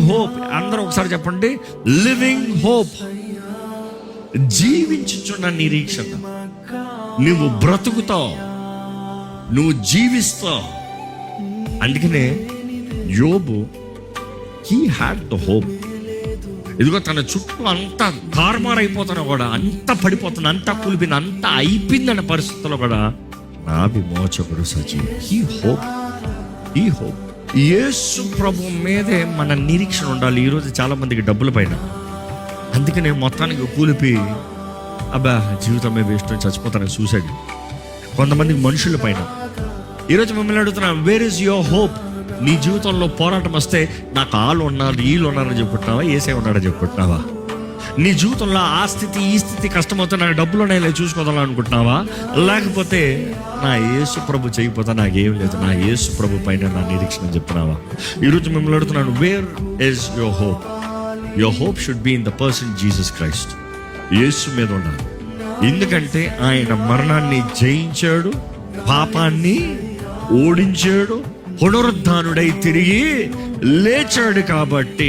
Hope. అందరూ ఒకసారి చెప్పండి, లివింగ్ హోప్. జీవించుచున్న నిరీక్షణ. నువ్వు బ్రతుకుతావు, నువ్వు జీవిస్తావు. అందుకనే యోబు, హీ హ్యాడ్ ద హోప్. ఇదిగో తన చుట్టూ అంతా తారుమారైపోతున్నా కూడా, అంతా పడిపోతున్నా, అంతా కూలిపోయింది, అంతా అయిపోయిందన్న పరిస్థితుల్లో కూడా నా విమోచకుడు సజీవుడు. He hope. యేసు ప్రభు మీదే మన నిరీక్షణ ఉండాలి. ఈరోజు చాలా మందికి డబ్బుల పైన, అందుకనే మొత్తానికి కూలిపోయి అబ్బా జీవితమే వేస్ట్ అని చచ్చిపోతానని సూసైడ్. కొంతమందికి మనుషుల పైన. ఈరోజు మిమ్మల్ని అడుగుతున్నా, వేర్ ఇస్ యువర్ హోప్? నీ జీవితంలో పోరాటం వస్తే నాకు వాళ్ళు ఉన్నారు, వీళ్ళు ఉన్నారని చెప్పుకుంటున్నావా? ఏసే ఉన్నాడని చెప్పుకుంటున్నావా? నీ జీవితంలో ఆ స్థితి ఈ స్థితి కష్టమవుతే నాకు డబ్బులు ఉన్నాయో చూసుకోదాం అనుకుంటున్నావా? లేకపోతే నా యేసు ప్రభు చేయకపోతే నాకేం లేదు, నా యేసు ప్రభు పైన నా నిరీక్షణ చెప్తున్నావా? ఈరోజు మిమ్మల్ని అడుగుతున్నాను, where is your hope? Your hope should be in the person Jesus Christ. Yesu మీద ఉండాలి. ఎందుకంటే ఆయన మరణాన్ని జయించాడు, పాపాన్ని ఓడించాడు, పునరుద్ధానుడై తిరిగి లేచాడు. కాబట్టి